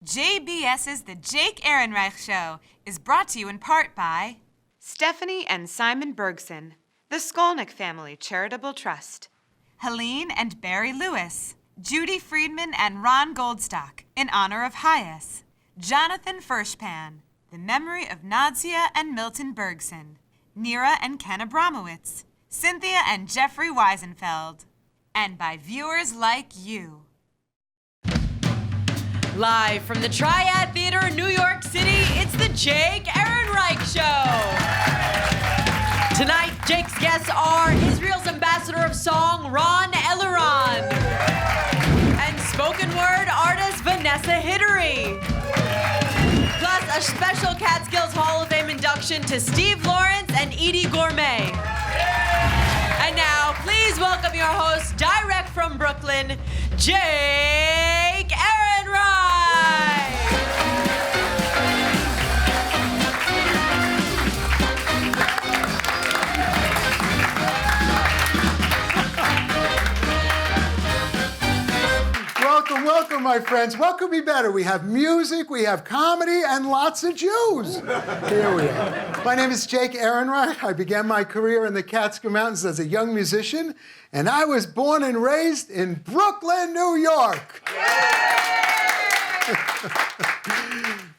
JBS's The Jake Ehrenreich Show is brought to you in part by Stephanie and Simon Bergson, the Skolnick Family Charitable Trust, Helene and Barry Lewis, Judy Friedman and Ron Goldstock, in honor of Hyas, Jonathan Fershpan, the memory of Nadia and Milton Bergson, Nira and Ken Abramowitz, Cynthia and Jeffrey Weisenfeld, and by viewers like you. Live from the Triad Theater in New York City, it's the Jake Ehrenreich Show. Tonight, Jake's guests are Israel's ambassador of song, Ron Eliran, and spoken word artist, Vanessa Hidary. Plus, a special Catskills Hall of Fame induction to Steve Lawrence and Eydie Gorme. And now, please welcome your host, direct from Brooklyn, Jake Ehrenreich. Welcome, welcome, my friends. What could be better? We have music, we have comedy, and lots of Jews. Here we are. My name is Jake Ehrenreich. I began my career in the Catskills Mountains as a young musician, and I was born and raised in Brooklyn, New York.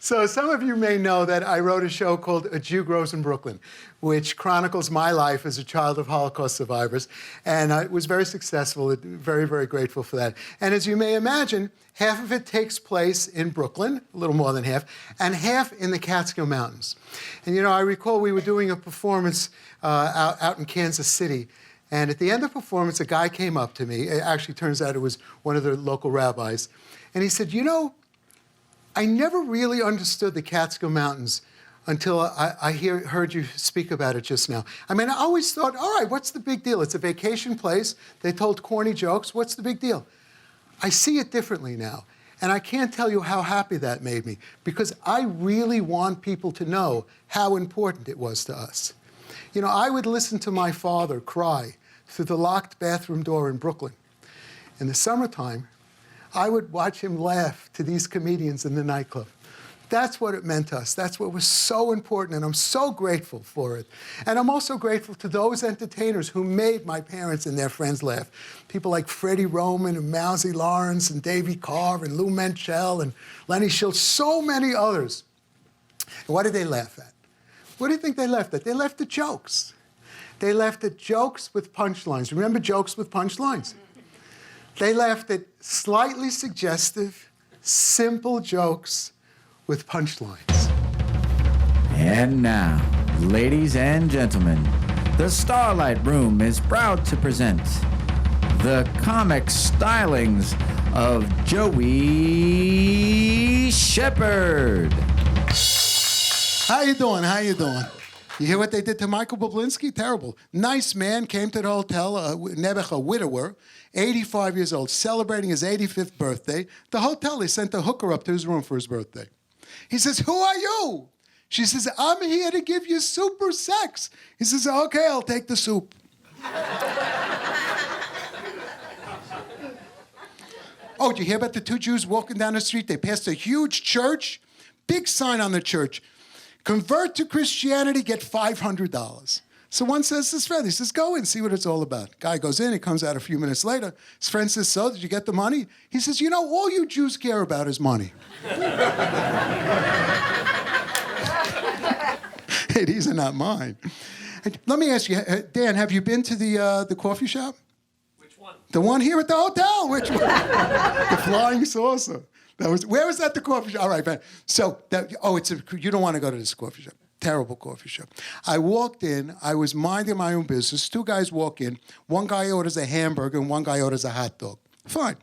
So some of you may know that I wrote a show called A Jew Grows in Brooklyn, which chronicles my life as a child of Holocaust survivors. And it was very successful, very, very grateful for that. And as you may imagine, half of it takes place in Brooklyn, a little more than half, and half in the Catskill Mountains. And you know, I recall we were doing a performance out in Kansas City. And at the end of the performance, a guy came up to me. It actually turns out it was one of the local rabbis. And he said, you know, I never really understood the Catskill Mountains until I heard you speak about it just now. I mean, I always thought, all right, what's the big deal? It's a vacation place. They told corny jokes. What's the big deal? I see it differently now. And I can't tell you how happy that made me, because I really want people to know how important it was to us. You know, I would listen to my father cry through the locked bathroom door in Brooklyn. In the summertime, I would watch him laugh to these comedians in the nightclub. That's what it meant to us. That's what was so important, and I'm so grateful for it. And I'm also grateful to those entertainers who made my parents and their friends laugh. People like Freddie Roman and Mousy Lawrence and Davy Carr and Lou Menchel and Lenny Schultz, so many others. And what did they laugh at? What do you think they laughed at? They laughed at jokes. They laughed at jokes with punchlines. Remember jokes with punchlines? They laughed at slightly suggestive, simple jokes with punchlines. And now, ladies and gentlemen, the Starlight Room is proud to present the comic stylings of Joey Shepard. How you doing? How you doing? You hear what they did to Michael Boblinski? Terrible. Nice man, came to the hotel, Nebuch, a widower, 85 years old, celebrating his 85th birthday. The hotel, they sent a hooker up to his room for his birthday. He says, who are you? She says, I'm here to give you super sex. He says, okay, I'll take the soup. Oh, did you hear about the two Jews walking down the street? They passed a huge church, big sign on the church. Convert to Christianity, get $500. So one says to his friend, he says, go in, see what it's all about. Guy goes in, he comes out a few minutes later. His friend says, so, did you get the money? He says, you know, all you Jews care about is money. Hey, these are not mine. Let me ask you, Dan, have you been to the coffee shop? Which one? The one here at the hotel. Which one? The Flying Saucer. Where was that, the coffee shop? All right, man. So, you don't want to go to this coffee shop. Terrible coffee shop. I walked in. I was minding my own business. Two guys walk in. One guy orders a hamburger, and one guy orders a hot dog. Fine.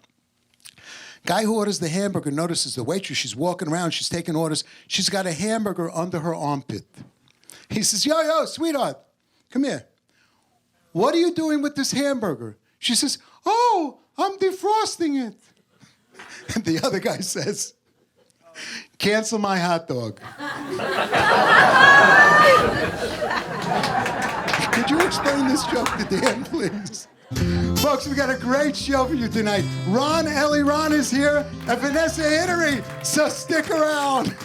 Guy who orders the hamburger notices the waitress. She's walking around. She's taking orders. She's got a hamburger under her armpit. He says, yo, sweetheart, come here. What are you doing with this hamburger? She says, oh, I'm defrosting it. And the other guy says, cancel my hot dog. Could you explain this joke to Dan, please? Folks, we got a great show for you tonight. Eliran is here and Vanessa Hidary, so stick around.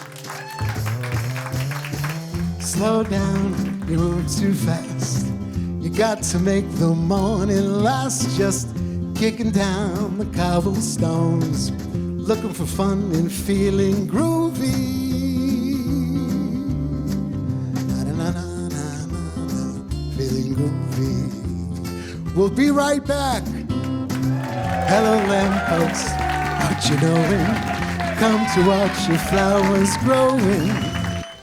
Slow down, you're moving too fast. You got to make the morning last, just kicking down the cobblestones, looking for fun and feeling groovy. Feeling groovy. We'll be right back. Hello, lamppost, what you knowin'? Come to watch your flowers growing.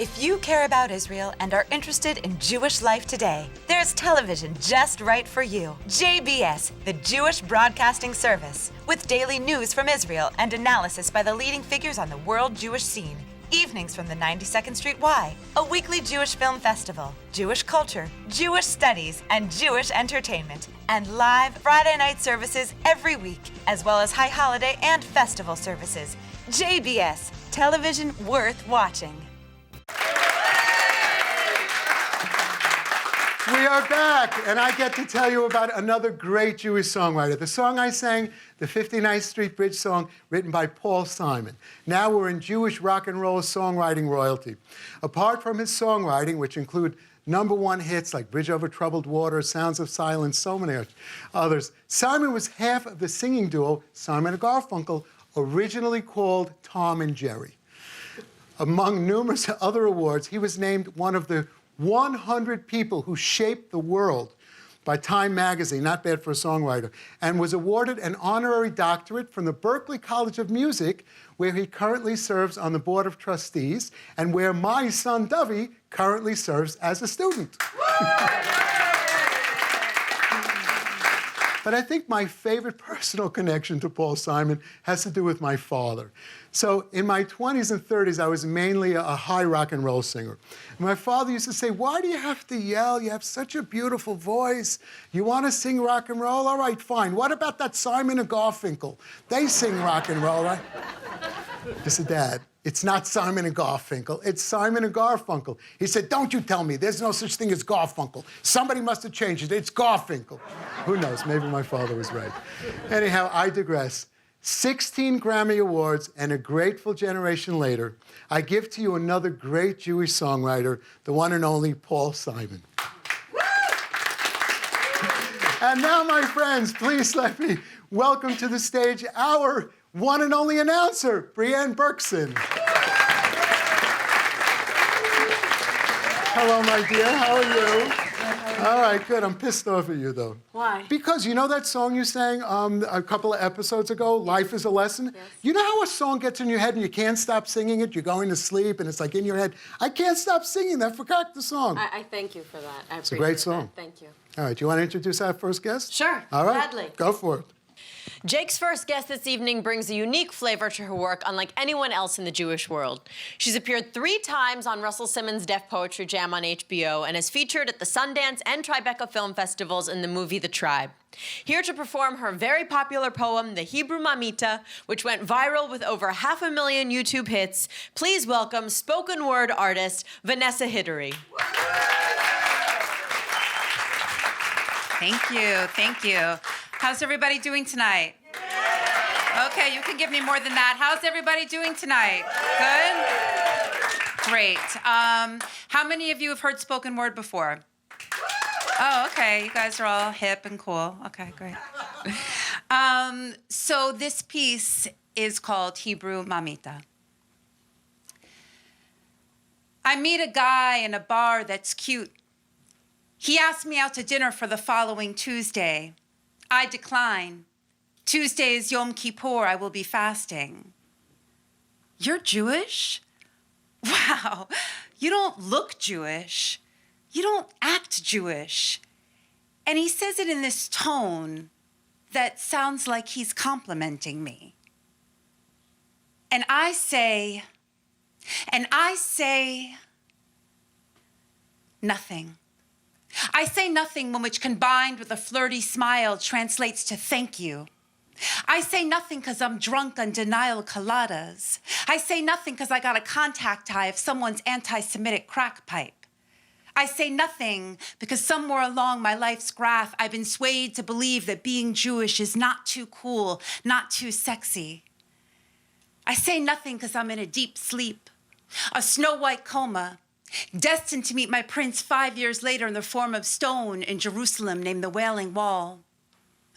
If you care about Israel and are interested in Jewish life today, there's television just right for you. JBS, the Jewish Broadcasting Service, with daily news from Israel and analysis by the leading figures on the world Jewish scene. Evenings from the 92nd Street Y, a weekly Jewish film festival, Jewish culture, Jewish studies, and Jewish entertainment, and live Friday night services every week, as well as high holiday and festival services. JBS, television worth watching. We are back, and I get to tell you about another great Jewish songwriter. The song I sang, the 59th Street Bridge song, written by Paul Simon. Now we're in Jewish rock and roll songwriting royalty. Apart from his songwriting, which include #1 hits like Bridge Over Troubled Water, Sounds of Silence, so many others, Simon was half of the singing duo Simon and Garfunkel, originally called Tom and Jerry. Among numerous other awards, he was named one of the 100 people who shaped the world by Time magazine, not bad for a songwriter, and was awarded an honorary doctorate from the Berklee College of Music, where he currently serves on the Board of Trustees, and where my son, Dovey, currently serves as a student. But I think my favorite personal connection to Paul Simon has to do with my father. So in my 20s and 30s, I was mainly a high rock and roll singer. And my father used to say, why do you have to yell? You have such a beautiful voice. You want to sing rock and roll? All right, fine. What about that Simon and Garfunkel? They sing rock and roll, right? I said, Dad, it's not Simon and Garfunkel. It's Simon and Garfunkel. He said, don't you tell me. There's no such thing as Garfunkel. Somebody must have changed it. It's Garfunkel. Who knows? Maybe my father was right. Anyhow, I digress. 16 Grammy Awards and a grateful generation later, I give to you another great Jewish songwriter, the one and only Paul Simon. And now, my friends, please let me welcome to the stage our one and only announcer, Brianne Bergson. Hello, my dear. How are you? All right, good. I'm pissed off at you, though. Why? Because you know that song you sang a couple of episodes ago, Life is a Lesson? Yes. You know how a song gets in your head and you can't stop singing it? You're going to sleep and it's like in your head. I can't stop singing that. Forgot the song. I thank you for that. It's a great song. That. Thank you. All right, do you want to introduce our first guest? Sure, All right, gladly. Go for it. Jake's first guest this evening brings a unique flavor to her work unlike anyone else in the Jewish world. She's appeared 3 times on Russell Simmons' Def Poetry Jam on HBO and is featured at the Sundance and Tribeca Film Festivals in the movie The Tribe. Here to perform her very popular poem, The Hebrew Mamita, which went viral with over 500,000 YouTube hits, please welcome spoken word artist Vanessa Hidary. Thank you, thank you. How's everybody doing tonight? Okay, you can give me more than that. How's everybody doing tonight? Good? Great. How many of you have heard spoken word before? Oh, okay, you guys are all hip and cool. Okay, great. So this piece is called Hebrew Mamita. I meet a guy in a bar that's cute. He asked me out to dinner for the following Tuesday. I decline. Tuesday is Yom Kippur. I will be fasting. You're Jewish? Wow. You don't look Jewish. You don't act Jewish. And he says it in this tone that sounds like he's complimenting me. And I say nothing. I say nothing when which combined with a flirty smile translates to thank you. I say nothing because I'm drunk on denial coladas. I say nothing because I got a contact high of someone's anti-Semitic crack pipe. I say nothing because somewhere along my life's graph, I've been swayed to believe that being Jewish is not too cool, not too sexy. I say nothing because I'm in a deep sleep, a snow-white coma, destined to meet my prince 5 years later in the form of stone in Jerusalem named the Wailing Wall.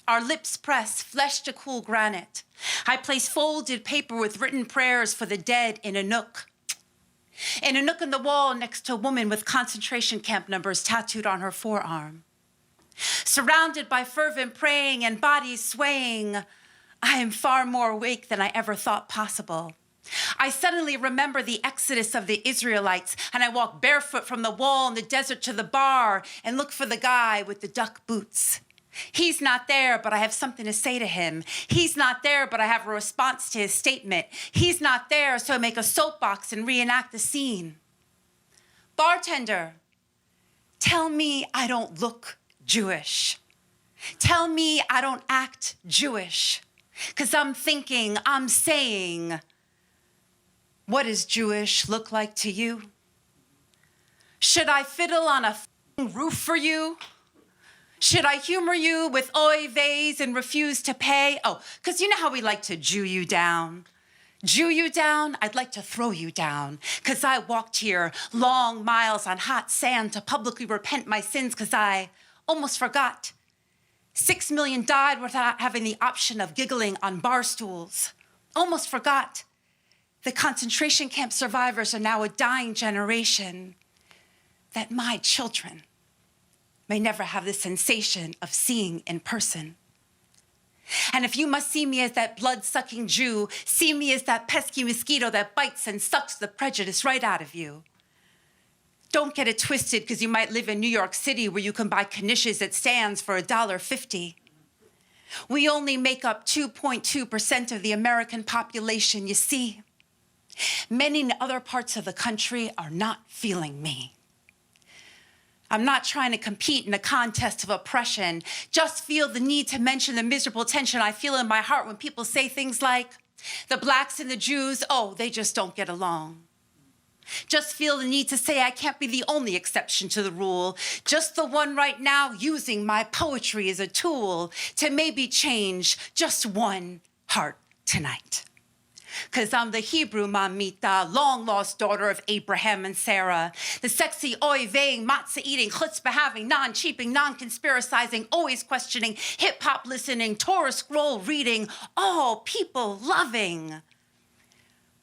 Our lips press flesh to cool granite. I place folded paper with written prayers for the dead in a nook. In a nook in the wall next to a woman with concentration camp numbers tattooed on her forearm. Surrounded by fervent praying and bodies swaying, I am far more awake than I ever thought possible. I suddenly remember the exodus of the Israelites, and I walk barefoot from the wall in the desert to the bar and look for the guy with the duck boots. He's not there, but I have something to say to him. He's not there, but I have a response to his statement. He's not there, so I make a soapbox and reenact the scene. Bartender, tell me I don't look Jewish. Tell me I don't act Jewish. 'Cause I'm thinking, I'm saying, what does Jewish look like to you? Should I fiddle on a roof for you? Should I humor you with oy veys and refuse to pay? Oh, 'cause you know how we like to Jew you down. Jew you down? I'd like to throw you down. 'Cause I walked here long miles on hot sand to publicly repent my sins 'cause I almost forgot. 6 million died without having the option of giggling on bar stools. Almost forgot. The concentration camp survivors are now a dying generation. That my children may never have the sensation of seeing in person. And if you must see me as that blood-sucking Jew, see me as that pesky mosquito that bites and sucks the prejudice right out of you. Don't get it twisted because you might live in New York City where you can buy knishes at stands for $1.50. We only make up 2.2% of the American population, you see. Many in other parts of the country are not feeling me. I'm not trying to compete in a contest of oppression. Just feel the need to mention the miserable tension I feel in my heart when people say things like, the blacks and the Jews, oh, they just don't get along. Just feel the need to say I can't be the only exception to the rule, just the one right now using my poetry as a tool to maybe change just one heart tonight. 'Cause I'm the Hebrew Mamita, long-lost daughter of Abraham and Sarah, the sexy oy-veying, matzah-eating, chutzpah-having, non-cheaping, non-conspiracizing, always questioning, hip-hop listening, Torah scroll reading, all people loving,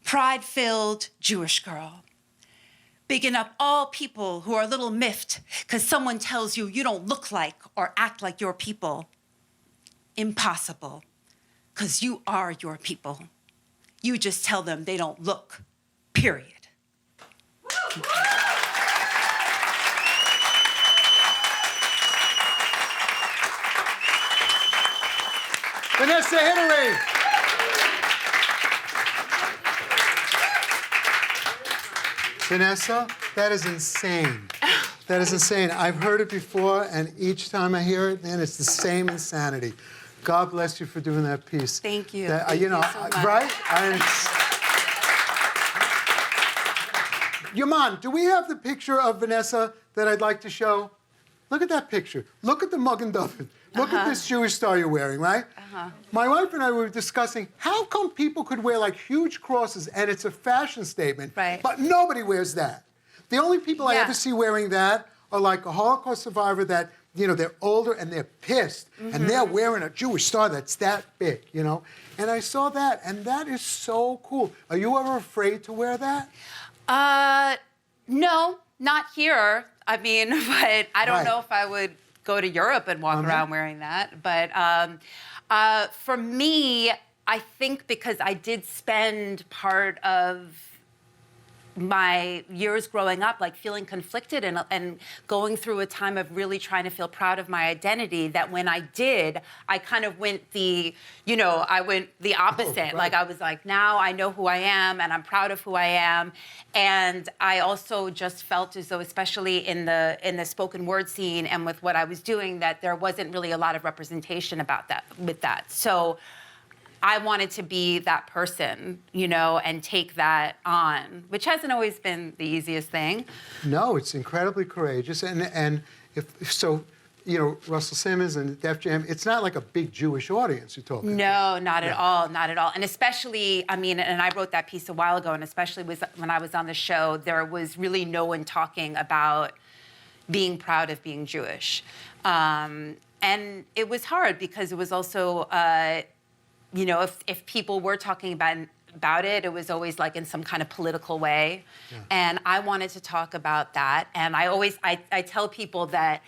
pride-filled Jewish girl. Bigging up all people who are a little miffed because someone tells you you don't look like or act like your people. Impossible, because you are your people. You just tell them they don't look, period. Vanessa Hidary. Vanessa, that is insane. That is insane. I've heard it before, and each time I hear it, man, it's the same insanity. God bless you for doing that piece. Thank you. Thank you so much. Right? Yaman, do we have the picture of Vanessa that I'd like to show? Look at that picture. Look at the mug and David. Look at this Jewish star you're wearing, right? My wife and I were discussing how come people could wear like huge crosses and it's a fashion statement, right, but nobody wears that. The only people I Yeah. ever see wearing that are like a Holocaust survivor that, you know, they're older and they're pissed and they're wearing a Jewish star that's that big, you know? And I saw that, and that is so cool. Are you ever afraid to wear that? No, not here. I mean, but I don't Right. know if I would go to Europe and walk around wearing that. But for me, I think because I did spend part of my years growing up like feeling conflicted and going through a time of really trying to feel proud of my identity, that when I did, I kind of went the opposite. Right. Like I was like, now I know who I am and I'm proud of who I am. And I also just felt as though, especially in the spoken word scene and with what I was doing, that there wasn't really a lot of representation about that with that. So I wanted to be that person, you know, and take that on, which hasn't always been the easiest thing. No, it's incredibly courageous. And if so, you know, Russell Simmons and Def Jam, it's not like a big Jewish audience you're talking to. No, not at all, not at all. And especially, I mean, and I wrote that piece a while ago, and especially when I was on the show, there was really no one talking about being proud of being Jewish. And it was hard because it was also, you know, if people were talking about it, it was always like in some kind of political way. Yeah. And I wanted to talk about that. And I tell people that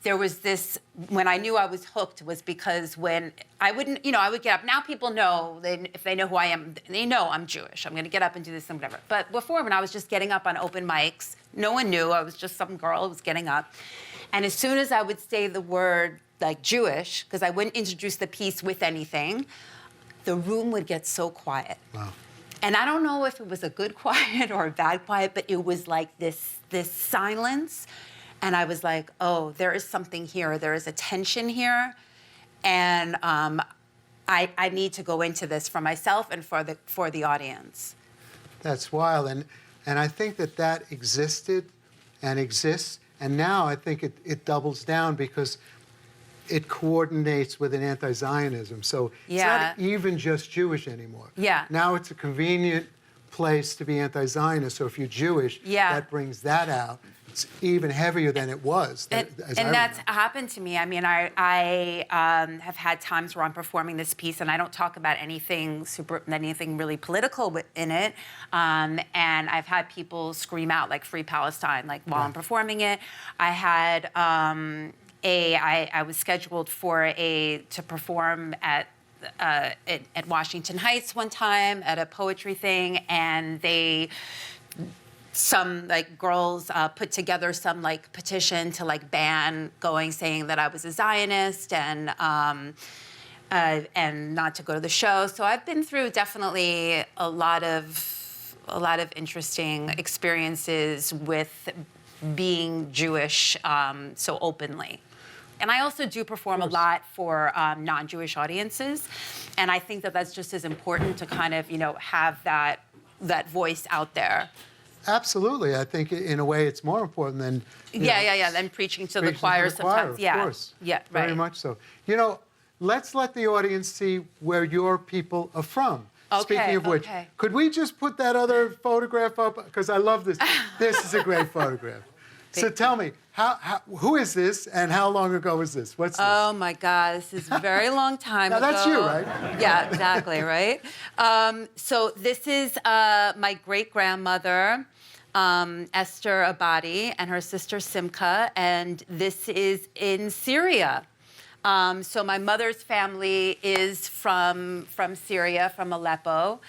there was this, when I knew I was hooked was because when I wouldn't, you know, I would get up. Now people know, if they know who I am, they know I'm Jewish. I'm gonna get up and do this and whatever. But before, when I was just getting up on open mics, no one knew. I was just some girl who was getting up. And as soon as I would say the word like Jewish, because I wouldn't introduce the piece with anything, the room would get so quiet. Wow. And I don't know if it was a good quiet or a bad quiet, but it was like this silence. And I was like, oh, there is something here. There is a tension here. And I need to go into this for myself and for the audience. That's wild. And I think that existed and exists. And now I think it doubles down because it coordinates with an anti-Zionism. So it's not even just Jewish anymore. Yeah. Now it's a convenient place to be anti-Zionist. So if you're Jewish, that brings that out. It's even heavier than it was. And that's happened to me. I mean, I have had times where I'm performing this piece and I don't talk about anything really political in it. And I've had people scream out like "Free Palestine" like while I'm performing it. I had I was scheduled to perform at Washington Heights one time at a poetry thing, and some like girls put together some like petition to like ban saying that I was a Zionist and not to go to the show. So I've been through definitely a lot of interesting experiences with being Jewish so openly. And I also do perform a lot for non-Jewish audiences, and I think that that's just as important to kind of, you know, have that voice out there. Absolutely. I think in a way it's more important than than preaching to the choir sometimes. Of course. Yeah, right. Very much so. You know, let's let the audience see where your people are from. Okay, Speaking of which, could we just put that other photograph up? Because I love this. This is a great photograph. So tell me, who is this and how long ago was this? What's this? Oh my God, this is a very long time ago. Now that's you, right? Yeah, exactly, right? So this is my great-grandmother, Esther Abadi, and her sister Simcha, and this is in Syria. So my mother's family is from Syria, from Aleppo,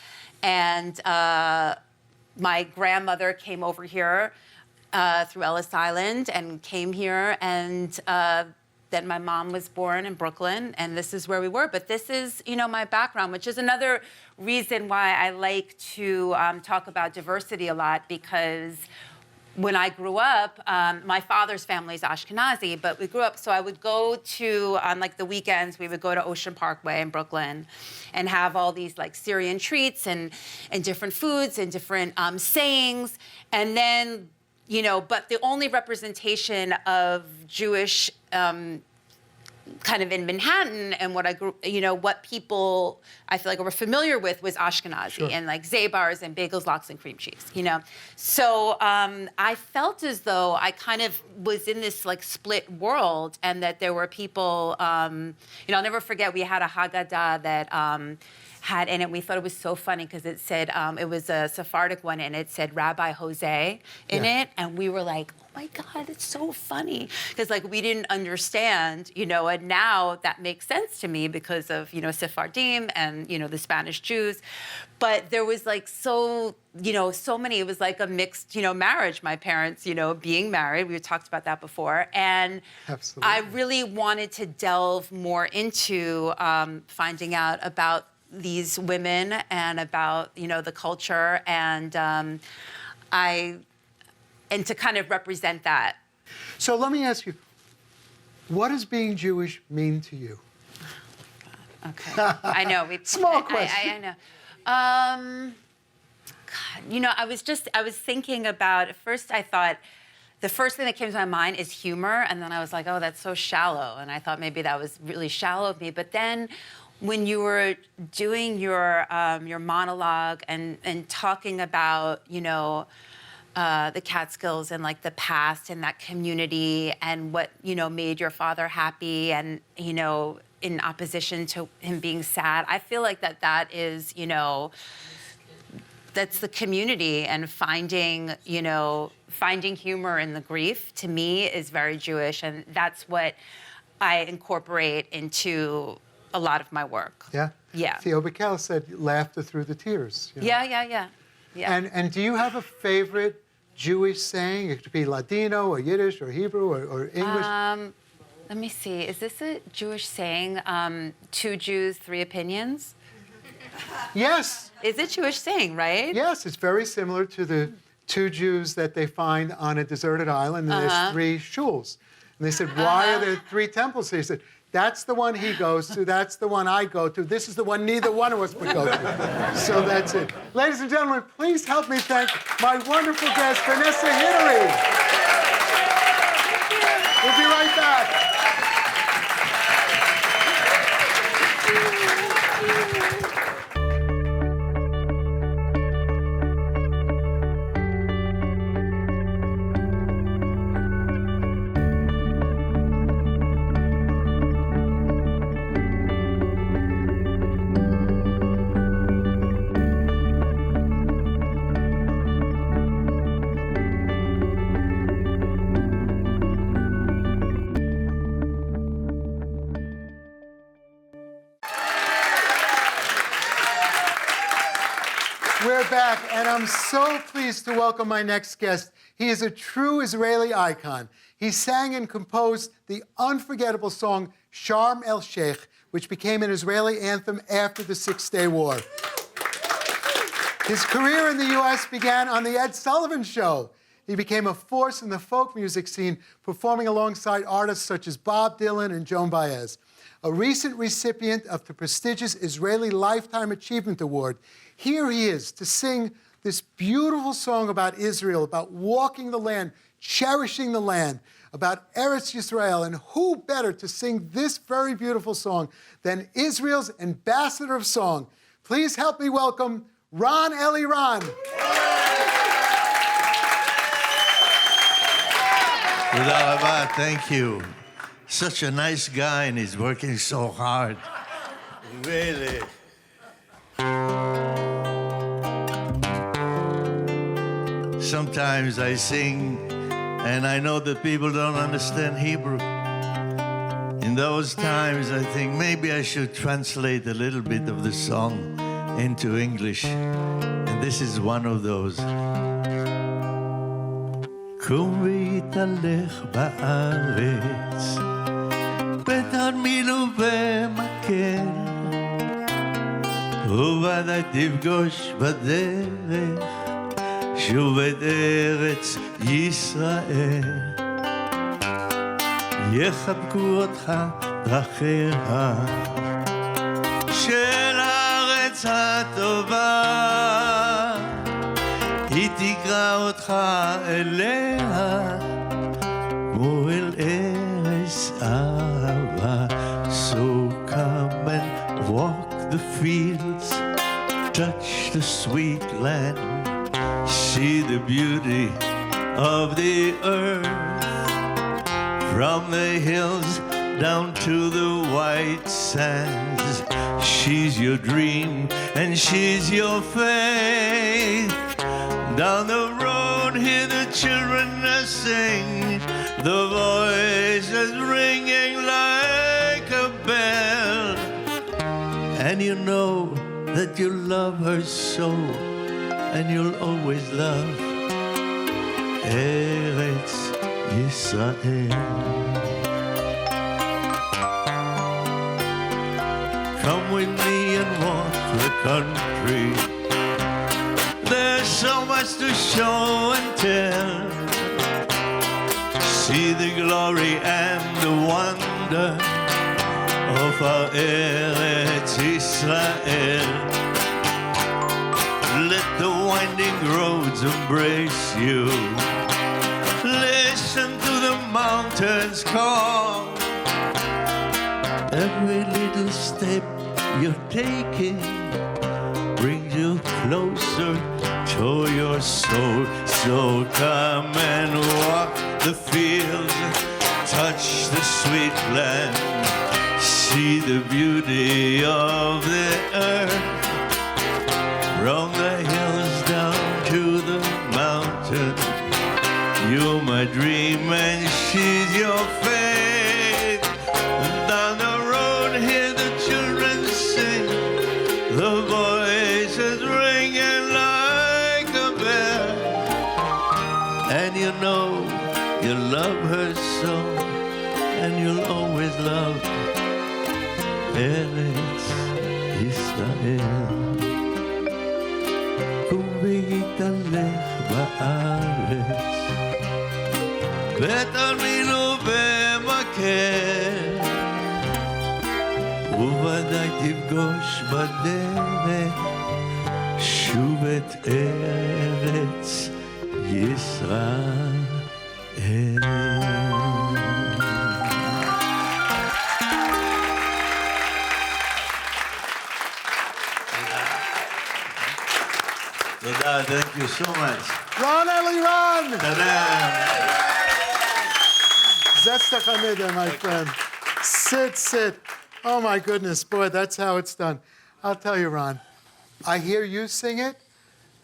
and my grandmother came over here through Ellis Island and came here, and then my mom was born in Brooklyn, and this is where we were. But this is, you know, my background, which is another reason why I like to talk about diversity a lot, because when I grew up, my father's family is Ashkenazi, but we grew up, so I would go to, on like the weekends, we would go to Ocean Parkway in Brooklyn and have all these like Syrian treats and different foods and different sayings. And then, you know, but the only representation of Jewish kind of in Manhattan and what I grew, you know, what people I feel like were familiar with was Ashkenazi and like Zabars and bagels, lox, and cream cheese, you know. So I felt as though I kind of was in this like split world, and that there were people, you know, I'll never forget, we had a Haggadah that had in it, we thought it was so funny because it said, it was a Sephardic one, and it said Rabbi Jose in it, and we were like, oh my God, it's so funny. Because like we didn't understand, you know, and now that makes sense to me because of, you know, Sephardim and, you know, the Spanish Jews. But there was like so, you know, so many, it was like a mixed, you know, marriage, my parents, you know, being married, we talked about that before. And I really wanted to delve more into finding out about these women and about, you know, the culture, and and to kind of represent that. So let me ask you, what does being Jewish mean to you? Okay. I know. Small question. I know. God, I was thinking about, at first I thought, the first thing that came to my mind is humor, and then I was like, oh, that's so shallow, and I thought maybe that was really shallow of me. But then when you were doing your monologue and talking about, the Catskills and like the past and that community and what, made your father happy and, in opposition to him being sad, I feel like that is, that's the community, and finding humor in the grief, to me, is very Jewish, and that's what I incorporate into a lot of my work. Yeah? Yeah. Theo Bickel said laughter through the tears. Yeah. And do you have a favorite Jewish saying? It could be Ladino or Yiddish or Hebrew or English. Let me see. Is this a Jewish saying? 2 Jews, 3 opinions? Yes. Is it Jewish saying, right? Yes, it's very similar to the 2 Jews that they find on a deserted island, and there's 3 shuls. And they said, why are there 3 temples? He said, that's the one he goes to, that's the one I go to, this is the one neither one of us would go to. So that's it. Ladies and gentlemen, please help me thank my wonderful guest, Vanessa Hidary. We'll be right back. We're back, and I'm so pleased to welcome my next guest. He is a true Israeli icon. He sang and composed the unforgettable song Sharm el-Sheikh, which became an Israeli anthem after the Six-Day War. His career in the U.S. began on The Ed Sullivan Show. He became a force in the folk music scene, performing alongside artists such as Bob Dylan and Joan Baez. A recent recipient of the prestigious Israeli Lifetime Achievement Award, here he is to sing this beautiful song about Israel, about walking the land, cherishing the land, about Eretz Yisrael, and who better to sing this very beautiful song than Israel's ambassador of song. Please help me welcome Ron Eliran. Toda rabba, thank you. Such a nice guy, and he's working so hard. Really. Sometimes I sing, and I know that people don't understand Hebrew. In those times, I think maybe I should translate a little bit of the song into English. And this is one of those. קום והתהלך בארץ, בתרמיל ובמקל, וודאי תפגוש בדרך, שוב את ארץ ישראל. יחבקו אותך דרכיה של הארץ הטובה, היא תקרא אותך אליה כמו אל ארץ אהבה. So come and walk the fields, touch the sweet land, see the beauty of the earth, from the hills down to the white sands. She's your dream and she's your faith. Down the road hear the children sing, the voices ringing like a bell. And you know that you love her so, and you'll always love Eretz Yisrael. Come with me and walk the country. There's so much to show and tell. See the glory and the wonder of Eretz Israel. Let the winding roads embrace you. Listen to the mountains call. Every little step you're taking brings you closer to your soul. So come and walk the fields, touch the sweet land, see the beauty of the earth. From the hills down to the mountain, you're my dream and she's your fate. Down the road, hear the children sing, the voices ringing like a bell. And you know you love her so, and you'll always love Eretz Israel. ובגדלך בארץ, ותרמינו במכר, וודאי תפגוש בדרך שוב את ארץ ישראל. תודה, thank you so much. Ron Eliran! תודה. Zesta Hamida, my friend. Sit. Oh, my goodness. Boy, that's how it's done. I'll tell you, Ron, I hear you sing it,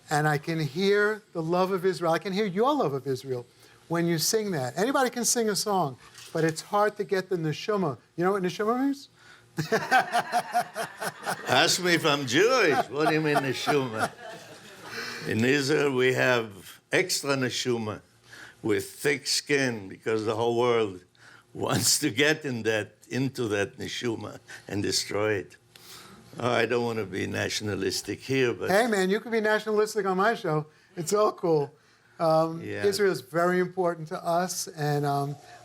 and I can hear the love of Israel. I can hear your love of Israel when you sing that. Anybody can sing a song, but it's hard to get the neshama. You know what neshama means? Ask me if I'm Jewish. What do you mean, neshuma? In Israel, we have extra neshuma with thick skin because the whole world wants to get into that neshuma and destroy it. Oh, I don't want to be nationalistic here, but... Hey, man, you can be nationalistic on my show. It's all cool. Israel is very important to us, and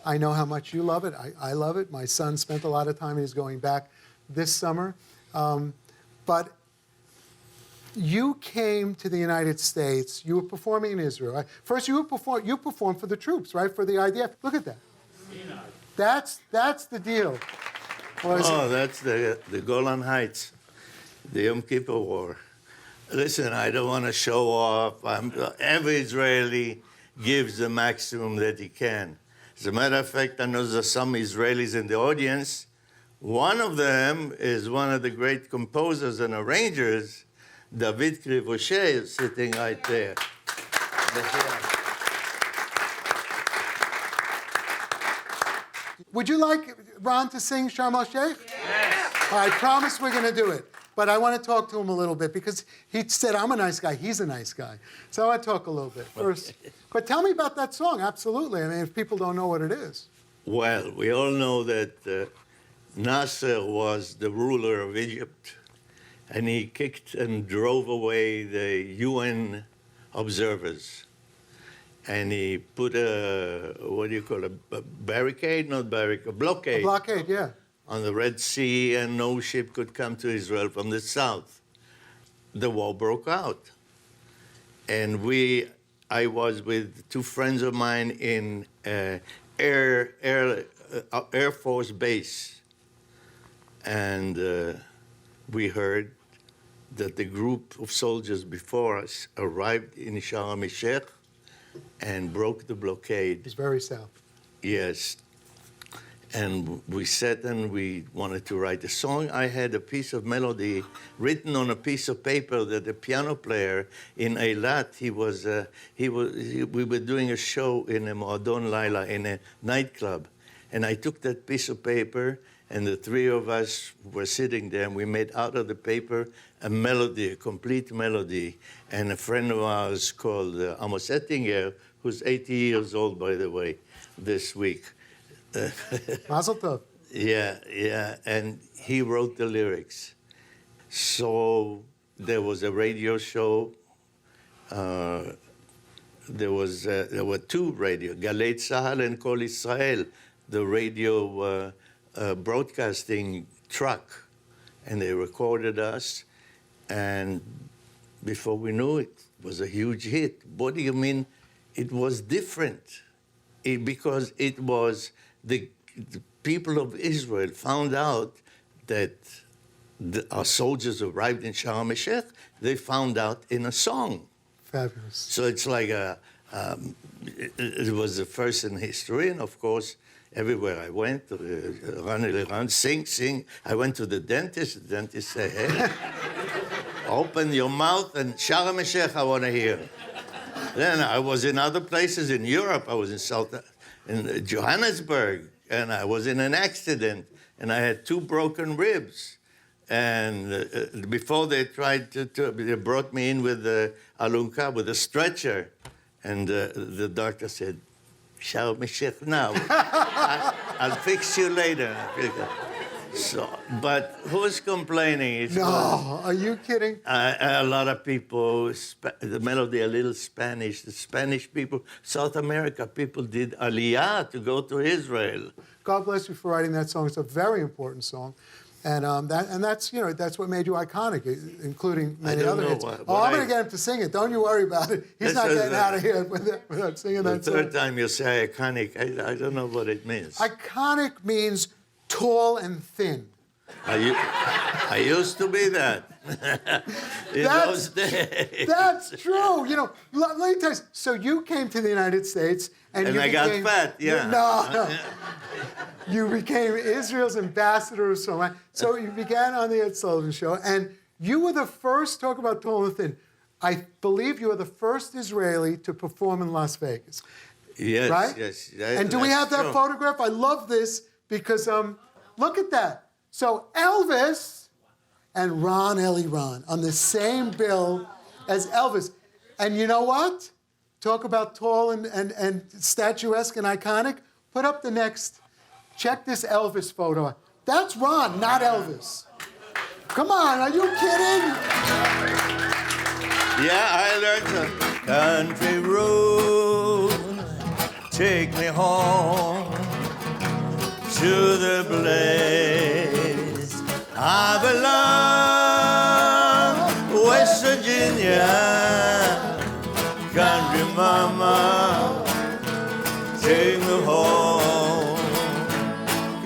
I know how much you love it. I love it. My son spent a lot of time. He's going back this summer. But you came to the United States. You were performing in Israel. Right? First, you performed for the troops, right? For the IDF. Look at that. That's the deal. That's the Golan Heights, the Yom Kippur War. Listen, I don't want to show off. Every Israeli gives the maximum that he can. As a matter of fact, I know there's some Israelis in the audience. One of them is one of the great composers and arrangers, David Krivoshe, sitting right there. Would you like Ron to sing Sharm el-Sheikh? Yes. I promise we're going to do it. But I want to talk to him a little bit because he said, I'm a nice guy. He's a nice guy. So I want to talk a little bit first. But tell me about that song. Absolutely. I mean, if people don't know what it is. Well, we all know that Nasser was the ruler of Egypt, and he kicked and drove away the UN observers. And he put a barricade, not barricade, a blockade. A blockade, yeah. On the Red Sea, and no ship could come to Israel from the south. The war broke out. And I was with two friends of mine in Air Force Base. And we heard that the group of soldiers before us arrived in Sharm el-Sheikh and broke the blockade. It's very south. Yes. And we sat and we wanted to write a song. I had a piece of melody written on a piece of paper that the piano player in Eilat, we were doing a show in a Moadon Laila, in a nightclub. And I took that piece of paper, and the three of us were sitting there, and we made out of the paper a melody, a complete melody. And a friend of ours called Amos Ettinger, who's 80 years old, by the way, this week. Mazel tov. Yeah, and he wrote the lyrics. So there was a radio show. There were two radio, Galei Tzahal and Kol Israel, the radio broadcasting truck, and they recorded us, and before we knew it, it was a huge hit. What do you mean it was different? Because it was the people of Israel found out that our soldiers arrived in Sharm el-Sheikh. They found out in a song. Fabulous. So it's like it was the first in history, and of course, everywhere I went, run, Eliran, sing. I went to the dentist said, hey, open your mouth and Sharm el-Sheikh, I want to hear. Then I was in other places in Europe. I was in Johannesburg, and I was in an accident, and I had 2 broken ribs. And before they tried they brought me in with the alunka, with a stretcher. And the doctor said, Sharm el-Sheikh now. I'll fix you later. So, but who's complaining? No, are you kidding? A lot of people, the melody a little Spanish. The Spanish people, South America, people did aliyah to go to Israel. God bless you for writing that song. It's a very important song. And that's what made you iconic, including many other hits. I'm going to get him to sing it. Don't you worry about it. He's not getting out of here without singing that song. The third time you say iconic, I don't know what it means. Iconic means tall and thin. I used to be that. In those days. That's true. Let me tell you. So you came to the United States and you got fat, yeah. No. You became Israel's ambassador of song. So you began on the Ed Sullivan Show, and you were the first, talk about tall and thin, I believe you were the first Israeli to perform in Las Vegas. Yes, right? yes. And do we have that photograph? I love this because, look at that. So Elvis and Eliran on the same bill as Elvis. And you know what? Talk about tall and statuesque and iconic. Put up the next. Check this Elvis photo. That's Ron, not Elvis. Come on, are you kidding? Yeah, I learned the country road. Take me home to the place I belong. West Virginia, country mama, take me home,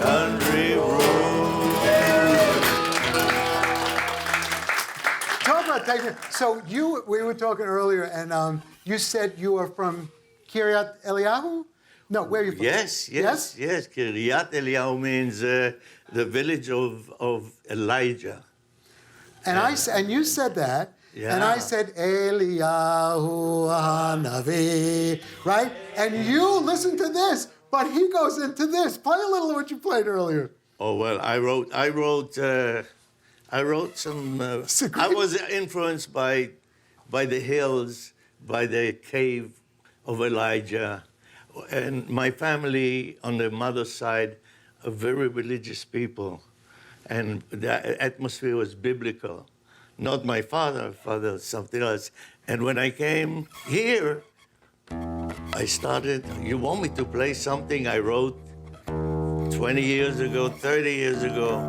country road. Talk about taking. So we were talking earlier, and you said you are from Kiryat Eliyahu? No, where are you from? Yes. Kiryat Eliyahu means the village of Elijah. And you said that, yeah. And I said Eliyahu Hanavi, right? And you listen to this, but he goes into this. Play a little of what you played earlier. Oh well, I wrote some. I was influenced by the hills, by the cave of Elijah, and my family on the mother's side are very religious people, and the atmosphere was biblical. Not my father something else. And when I came here, I started. You want me to play something I wrote 20 years ago, 30 years ago,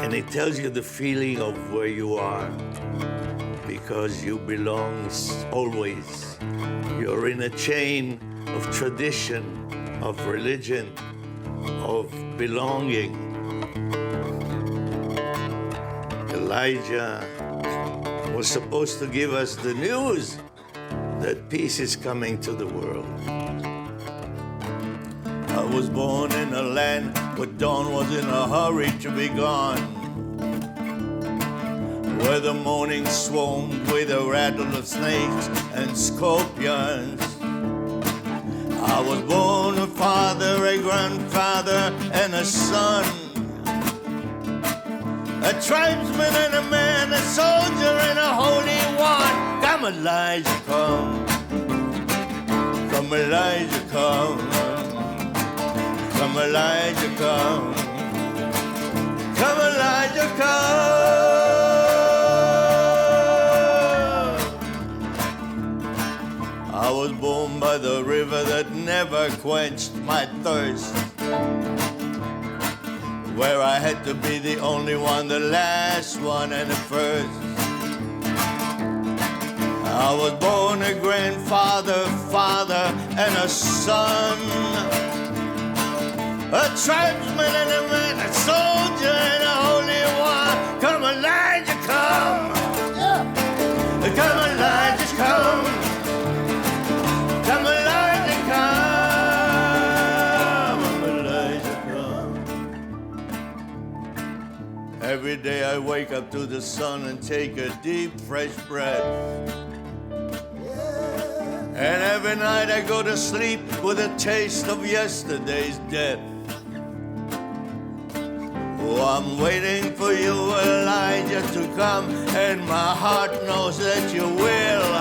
and it tells you the feeling of where you are, because you belong always. You're in a chain of tradition, of religion, of belonging. Elijah was supposed to give us the news that peace is coming to the world. I was born in a land where dawn was in a hurry to be gone, where the morning swarmed with a rattle of snakes and scorpions. I was born a father, a grandfather, and a son, a tribesman and a man, a soldier and a holy one. Come, Elijah, come. Come, Elijah, come. Come, Elijah, come. Come, Elijah, come. I was born by the river that never quenched my thirst, where I had to be the only one, the last one and the first. I was born a grandfather, father, and a son, a tribesman and a man, a soldier and a holy one. Come Elijah, come. Yeah. Come Elijah, come. Come Elijah, come. Elijah, come. Every day I wake up to the sun and take a deep, fresh breath. And every night I go to sleep with a taste of yesterday's death. Oh, I'm waiting for you, Elijah, to come, and my heart knows that you will.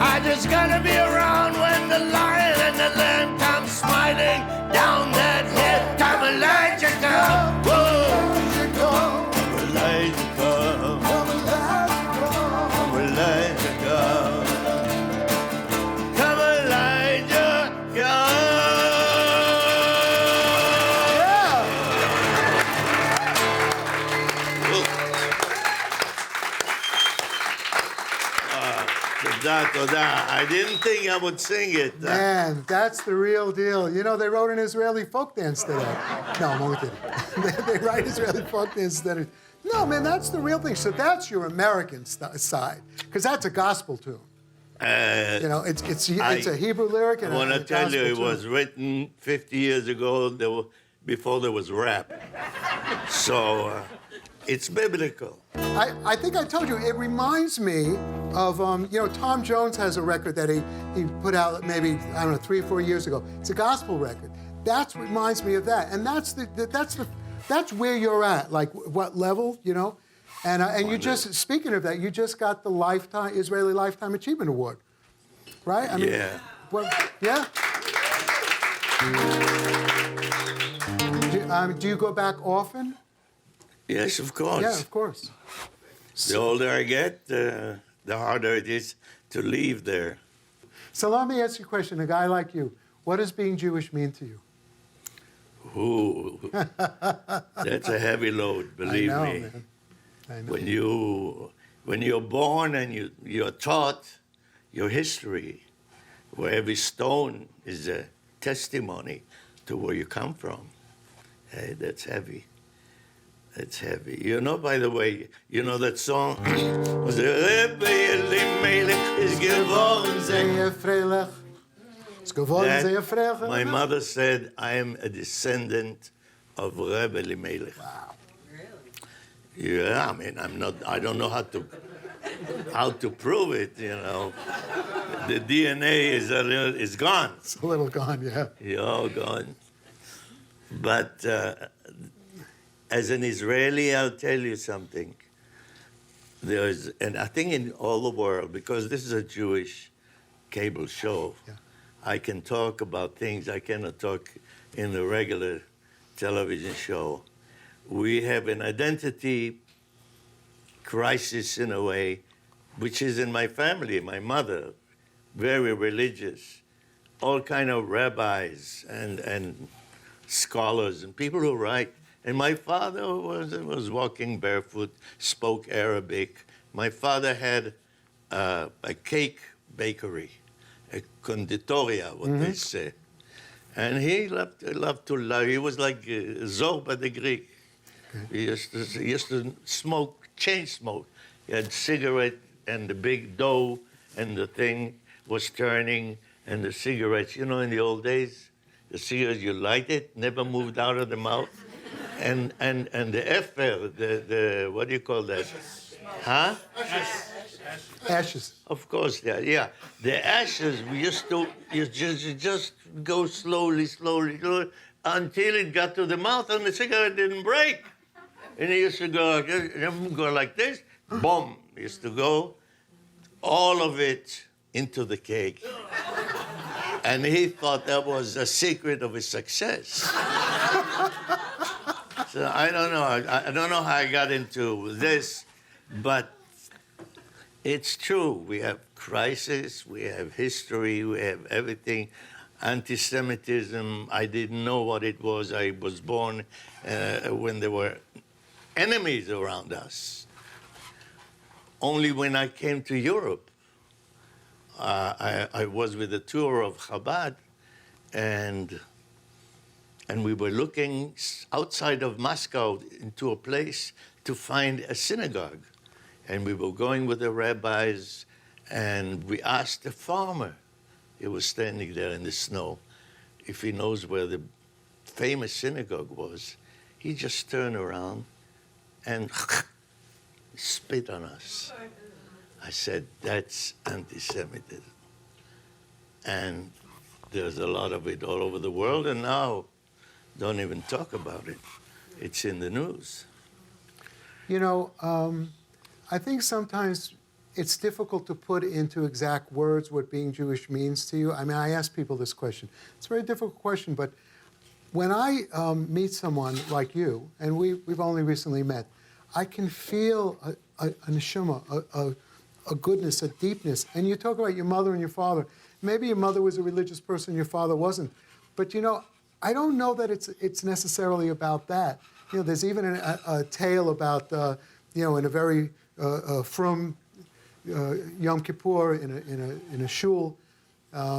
I just gotta be around when the lion and the lamb come smiling down that hill. Come, Elijah, come. Whoa. Elijah, come. Come, Elijah, come. I didn't think I would sing it. Man, that's the real deal. You know, they wrote an Israeli folk dance to that. No, I'm only kidding. They write Israeli folk dance to that. No, man, that's the real thing. So that's your American side, because that's a gospel tune. You know, it's a Hebrew lyric and I want to tell you, it was written 50 years ago, before there was rap. So it's biblical. I think I told you, it reminds me of, you know, Tom Jones has a record that he put out maybe, I don't know, 3 or 4 years ago. It's a gospel record. That reminds me of that. And that's where you're at, like what level, you know? And you just, speaking of that, you just got the Israeli Lifetime Achievement Award, right? I mean, yeah. Well, yeah? Do you go back often? Yes, of course. Yeah, of course. The older I get, the harder it is to leave there. So let me ask you a question. A guy like you, what does being Jewish mean to you? Ooh, that's a heavy load, believe me. Man. I know. When you're born and you're taught your history, where every stone is a testimony to where you come from, hey, that's heavy. It's heavy. You know, by the way, you know that song? My mother said, I am a descendant of Rebbe Elimelech. Wow. Really? Yeah, I mean, I don't know how to prove it, you know. The DNA is gone. It's a little gone, yeah. You're all gone. But as an Israeli, I'll tell you something. And I think in all the world, because this is a Jewish cable show, yeah, I can talk about things I cannot talk in the regular television show. We have an identity crisis in a way, which is in my family. My mother, very religious, all kind of rabbis and scholars and people who write. And my father was walking barefoot, spoke Arabic. My father had a cake bakery, a conditoria, what they say. And he loved to lie. He was like Zorba the Greek. Okay. He used to smoke, chain smoke. He had cigarette and the big dough, and the thing was turning, and the cigarettes, you know, in the old days, the cigarettes, you light it, never moved out of the mouth. And the effer, the what do you call that? Huh? Ashes. Of course, yeah. The ashes, we used to just go slowly, until it got to the mouth and the cigarette didn't break. And he used to go like this, boom, he used to go, all of it into the cake. And he thought that was the secret of his success. So I don't know. I don't know how I got into this, but it's true. We have crisis, we have history, we have everything. anti-Semitism. I didn't know what it was. I was born when there were enemies around us. Only when I came to Europe, I was with a tour of Chabad, and we were looking outside of Moscow into a place to find a synagogue. And we were going with the rabbis, and we asked a farmer, he was standing there in the snow, if he knows where the famous synagogue was. He just turned around and spit on us. I said, that's anti-Semitism. And there's a lot of it all over the world, and now don't even talk about it. It's in the news. You know, I think sometimes it's difficult to put into exact words what being Jewish means to you. I mean, I ask people this question. It's a very difficult question, but when I meet someone like you, and we've only recently met, I can feel a neshama, a goodness, a deepness. And you talk about your mother and your father. Maybe your mother was a religious person, your father wasn't. But, you know, I don't know that it's necessarily about that. You know, there's even a tale about, you know, in a very from Yom Kippur in a shul,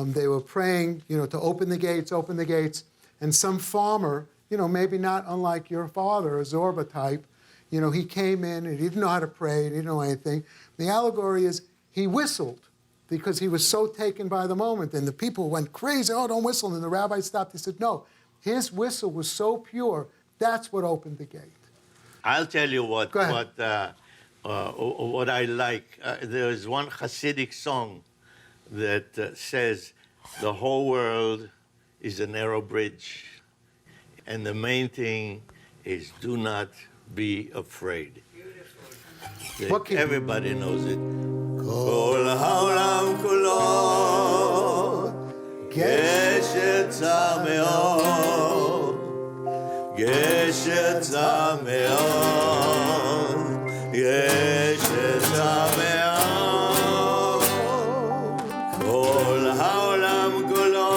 they were praying, you know, to open the gates, and some farmer, you know, maybe not unlike your father, a Zorba type, you know, he came in and he didn't know how to pray, he didn't know anything. The allegory is he whistled because he was so taken by the moment, and the people went crazy, oh, don't whistle, and the rabbi stopped. He said, no, his whistle was so pure, that's what opened the gate. I'll tell you what I like. There's one Hasidic song that says, the whole world is a narrow bridge, and the main thing is do not be afraid. Everybody knows it. Kol ha'olam kulo geshet zar me'od, geshet zar me'od, geshet zar me'od. Kol ha'olam kulo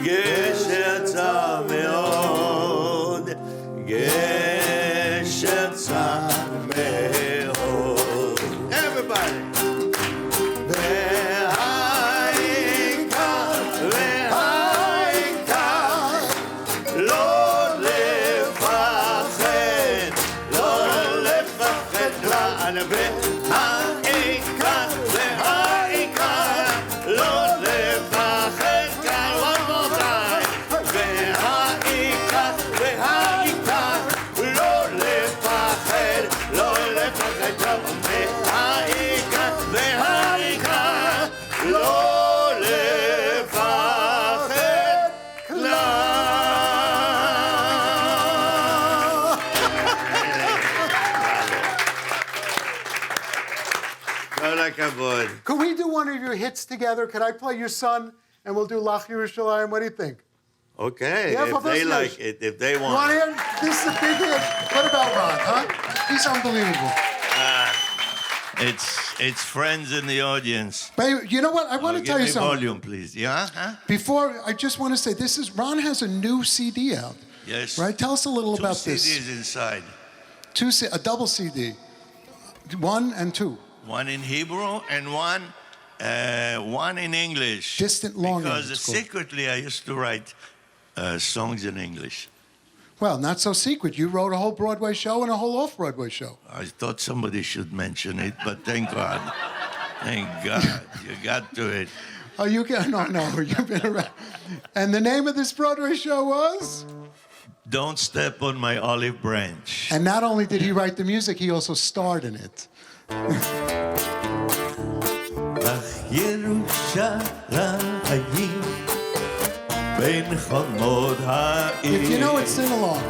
geshet zar me'od, geshet zar me'od. Everybody. Could we do one of your hits together? Could I play your son and we'll do Lach Yerushalayim? What do you think? Okay, Yeah, if they like it, if they You want want. to hear? This is a big hit. What about Ron, huh? He's unbelievable. It's friends in the audience. But you know what? I want to tell you Give me something. volume, please. Yeah? Huh? Before, I just want to say, Ron has a new CD out. Yes. Right? Tell us a little about Two this. CDs inside. A double CD. 1 and 2. One in Hebrew and one in English. Distant Longing, Because it's called. secretly I used to write songs in English. Well, not so secret. You wrote a whole Broadway show and a whole off-Broadway show. I thought somebody should mention it, but thank God. Thank God. You got to it. Oh, you can? No, you've been around. And the name of this Broadway show was? Don't Step on My Olive Branch. And not only did he write the music, he also starred in it. If you know it, sing along.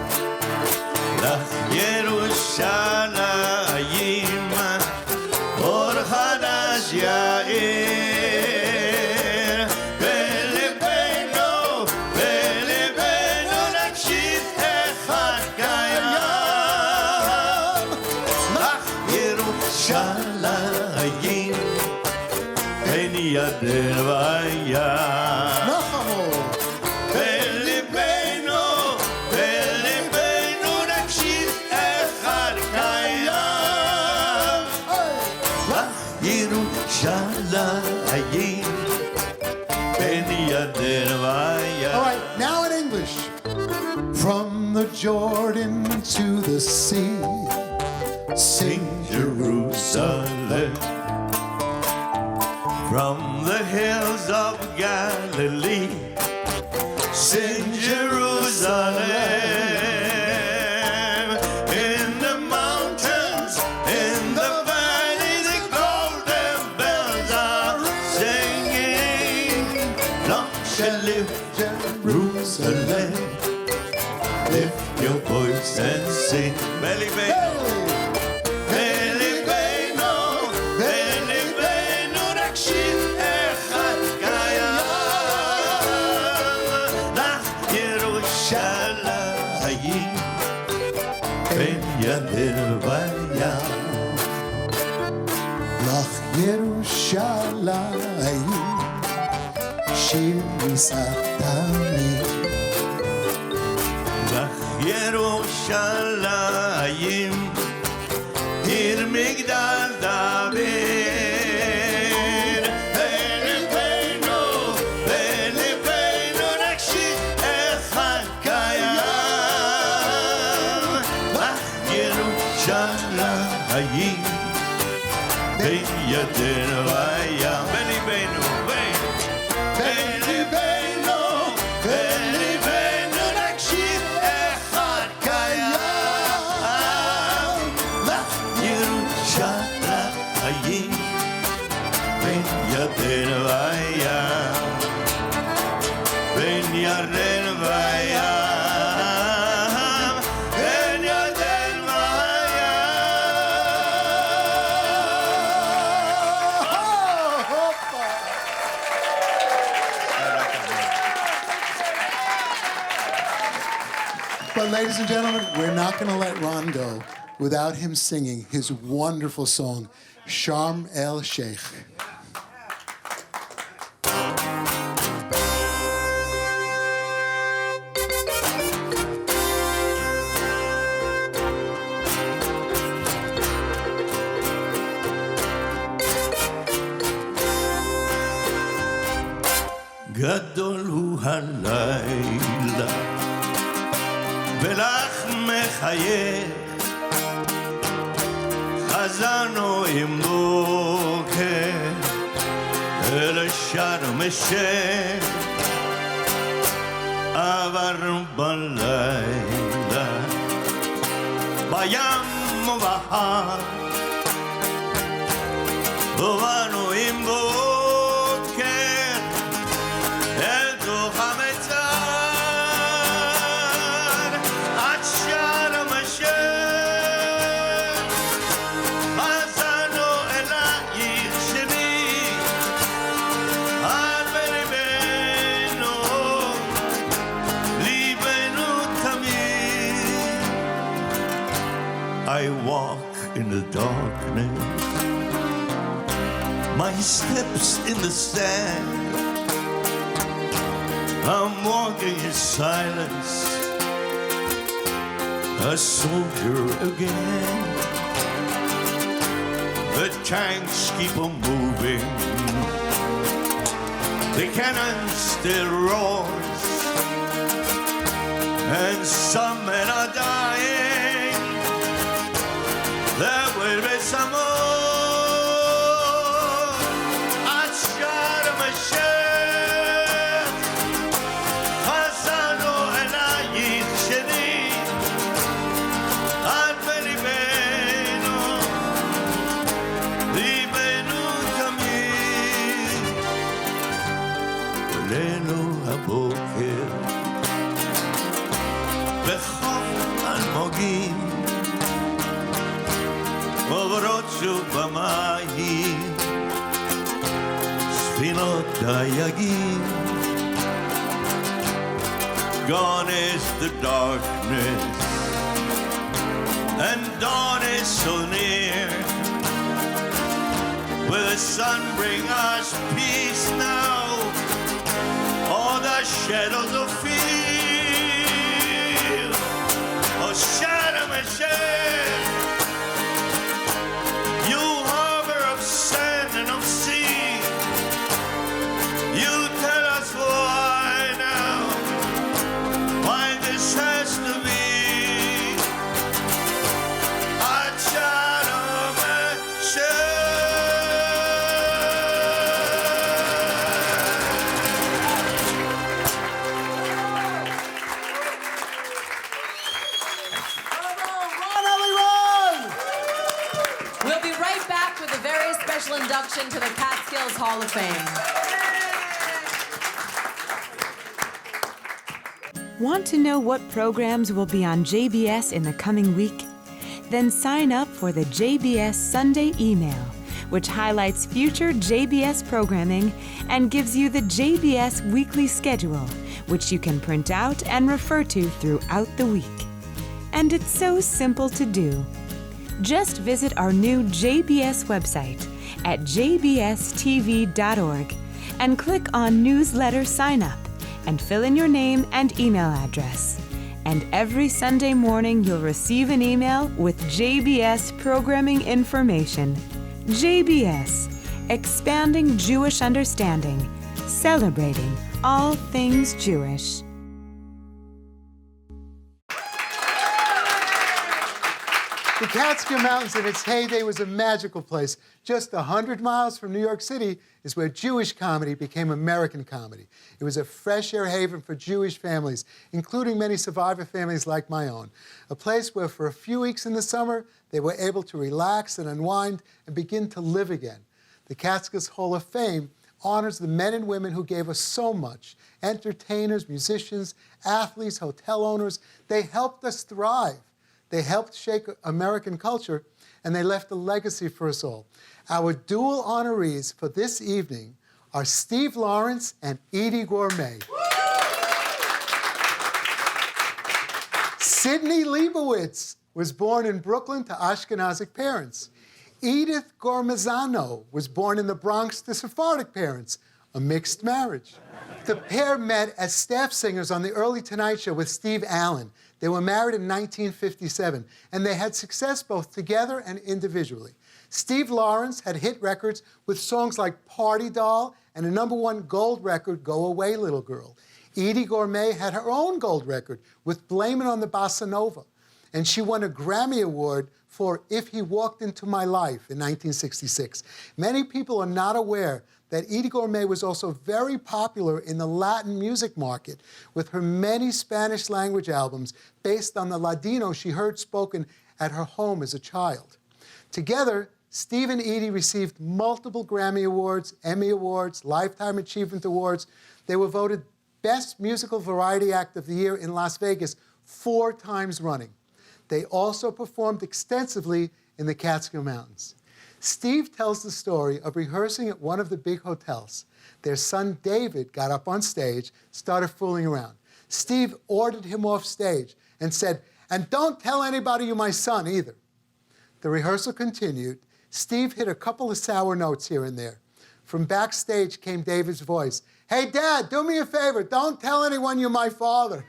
ירדן וים. נחמו. בליבנו, בליבנו נקשיב אחד קיים. ירושלים בין ירדן וים. All right, now in English. From the Jordan to the sea, sing Jerusalem. From the hills of Galilee, sing Jerusalem. In the mountains, in the valley, the golden bells are singing. Long shall live Jerusalem. Lift your voice and sing. Belly, belly. לך ירושלים, שיר נישאת תמיד. לך ירושלים, עיר מגדל דוד. בליבנו, בליבנו נקשיב אחד קיים. לך ירושלים, בין ירדן וים. בליבנו, בליבנו, בליבנו נקשיב אחד קיים. לך ירושלים, בין ירדן וים. בין ירדן וים. But ladies and gentlemen, we're not going to let Ron go without him singing his wonderful song, Sharm El Sheikh. גדול הוא הלילה ולך מחייך, חזרנו עם בוקר אל שארם א-שייח. עברנו בלילה בים ובהר, ובאנו עם בוקר אל תוך המצר. I walk in the darkness, my steps in the sand. I'm walking in silence, a soldier again. The tanks keep on moving, the cannon still roars, and some men are dying. There will be some more at Sharm el-Sheikh. חזרנו אלייך שנית, את בליבנו, ליבנו תמיד. עולנו הבוקר בחוף אלמוגים, עוברות שוב במים ספינות דייגים. Gone is the darkness and dawn is so near. Will the sun bring us peace now, or the shadows of fear? Oh, shadow Michelle, you harbor of sand and of sea, you tell us why now, why this has to be. Our shadow Michelle. We'll be right back with a very special induction to the Catskills Hall of Fame. Want to know what programs will be on JBS in the coming week? Then sign up for the JBS Sunday email, which highlights future JBS programming and gives you the JBS weekly schedule, which you can print out and refer to throughout the week. And it's so simple to do. Just visit our new JBS website at jbstv.org and click on Newsletter Sign Up and fill in your name and email address. And every Sunday morning you'll receive an email with JBS programming information. JBS, expanding Jewish understanding, celebrating all things Jewish. The Catskill Mountains in its heyday was a magical place. Just 100 miles from New York City is where Jewish comedy became American comedy. It was a fresh air haven for Jewish families, including many survivor families like my own. A place where for a few weeks in the summer, they were able to relax and unwind and begin to live again. The Catskills Hall of Fame honors the men and women who gave us so much. Entertainers, musicians, athletes, hotel owners, they helped us thrive. They helped shape American culture, and they left a legacy for us all. Our dual honorees for this evening are Steve Lawrence and Eydie Gorme. Sidney Leibowitz was born in Brooklyn to Ashkenazic parents. Edith Gormezano was born in the Bronx to Sephardic parents, a mixed marriage. The pair met as staff singers on the early Tonight Show with Steve Allen. They were married in 1957, and they had success both together and individually. Steve Lawrence had hit records with songs like Party Doll and a #1 gold record, Go Away Little Girl. Eydie Gorme had her own gold record with Blame It on the Bossa Nova, and she won a Grammy Award for If He Walked Into My Life in 1966. Many people are not aware that Eydie Gorme was also very popular in the Latin music market with her many Spanish-language albums based on the Ladino she heard spoken at her home as a child. Together, Steve and Eydie received multiple Grammy Awards, Emmy Awards, Lifetime Achievement Awards. They were voted Best Musical Variety Act of the Year in Las Vegas 4 times running. They also performed extensively in the Catskill Mountains. Steve tells the story of rehearsing at one of the big hotels. Their son David got up on stage, started fooling around. Steve ordered him off stage and said, "And don't tell anybody you're my son either." The rehearsal continued. Steve hit a couple of sour notes here and there. From backstage came David's voice. "Hey, Dad, do me a favor. Don't tell anyone you're my father."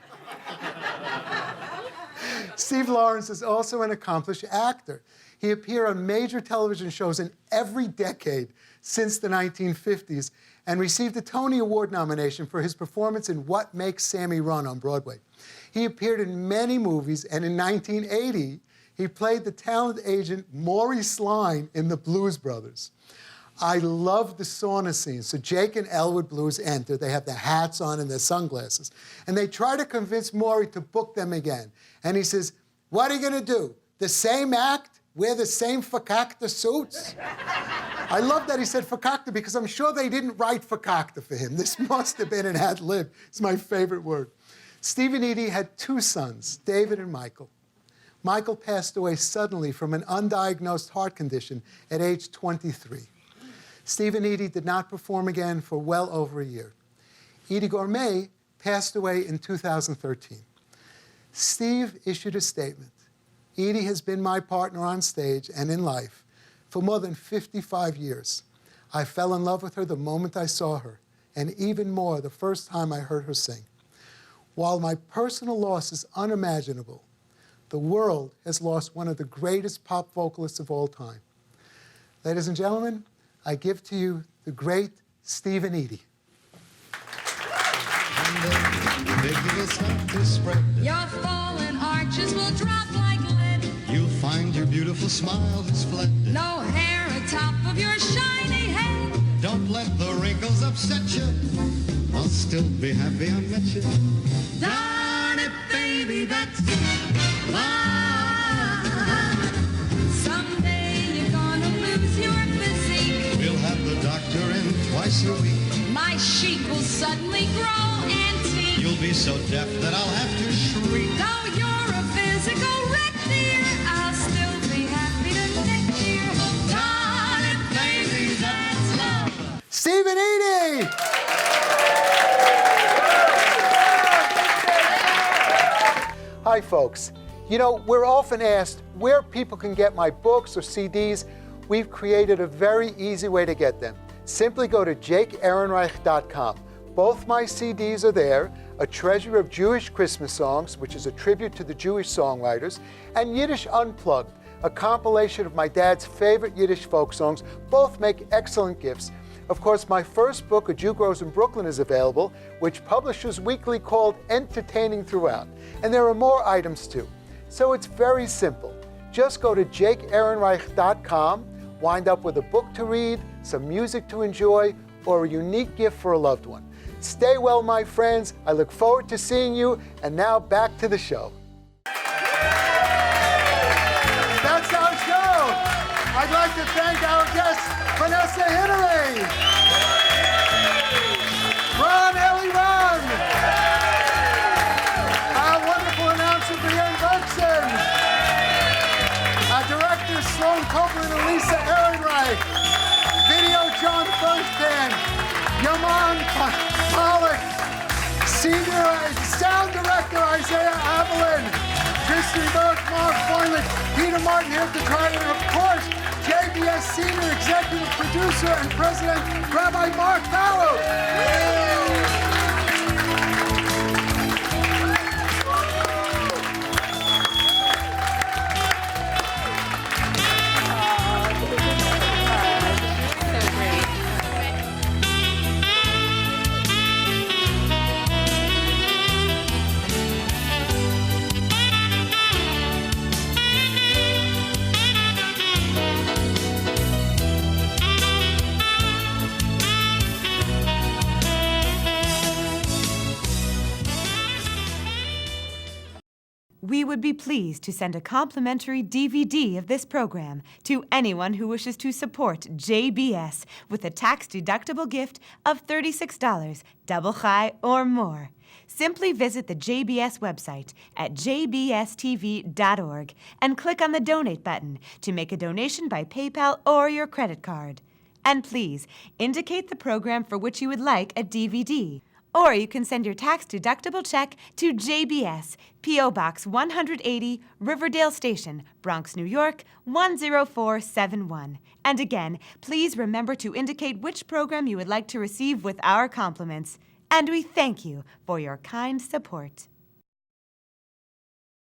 Steve Lawrence is also an accomplished actor. He appeared on major television shows in every decade since the 1950s and received a Tony Award nomination for his performance in What Makes Sammy Run on Broadway. He appeared in many movies, and in 1980, he played the talent agent Maurice Line in The Blues Brothers. I love the sauna scene. So Jake and Elwood Blues enter. They have their hats on and their sunglasses. And they try to convince Maury to book them again. And he says, "What are you going to do? The same act? Wear the same fakakta suits?" I love that he said fakakta because I'm sure they didn't write fakakta for him. This must have been an ad lib. It's my favorite word. Steve and Eydie had 2 sons, David and Michael. Michael passed away suddenly from an undiagnosed heart condition at age 23. Steve and Eydie did not perform again for well over a year. Eydie Gorme passed away in 2013. Steve issued a statement. "Eydie has been my partner on stage and in life for more than 55 years. I fell in love with her the moment I saw her, and even more the first time I heard her sing. While my personal loss is unimaginable, the world has lost one of the greatest pop vocalists of all time. Ladies and gentlemen, I give to you the great Steve and Eydie. Your fallen arches will drop like lead. You'll find your beautiful smile has fled. No hair atop of your shiny head. Don't let the wrinkles upset you. I'll still be happy I met you. Darn it, baby, that's love. Someday you're gonna lose your physique. We'll have the doctor in twice a week. My sheep will suddenly grow antique. You'll be so deaf that I'll have to shriek. Though you're a physical wreck, dear, I'll still be happy to neck you. Darn it, baby, that's love. Steve and Eydie! Hi, folks. You know, we're often asked where people can get my books or CDs. We've created a very easy way to get them. Simply go to jakeehrenreich.com. Both my CDs are there, A Treasure of Jewish Christmas Songs, which is a tribute to the Jewish songwriters, and Yiddish Unplugged, a compilation of my dad's favorite Yiddish folk songs. Both make excellent gifts. Of course, my first book, A Jew Grows in Brooklyn, is available, which Publishers Weekly called Entertaining Throughout. And there are more items too. So it's very simple. Just go to jakeehrenreich.com, wind up with a book to read, some music to enjoy, or a unique gift for a loved one. Stay well, my friends. I look forward to seeing you. And now back to the show. That's our show. I'd like to thank our guest, Vanessa Hidary, Eliran, our wonderful announcer, Bergson, our directors, Sloan Copeland and Lisa Ehrenreich, video John Firsthand, Yaman Pollock, senior sound director Isaiah Avalon, Kristen Burke, Mark Boylan, Peter Martin here at the Carter, and of course, JBS senior executive producer and president, Rabbi Mark Fallow. We would be pleased to send a complimentary DVD of this program to anyone who wishes to support JBS with a tax-deductible gift of $36, double high or more. Simply visit the JBS website at jbstv.org and click on the Donate button to make a donation by PayPal or your credit card. And please indicate the program for which you would like a DVD. Or you can send your tax-deductible check to JBS, P.O. Box 180, Riverdale Station, Bronx, New York, 10471. And again, please remember to indicate which program you would like to receive with our compliments. And we thank you for your kind support.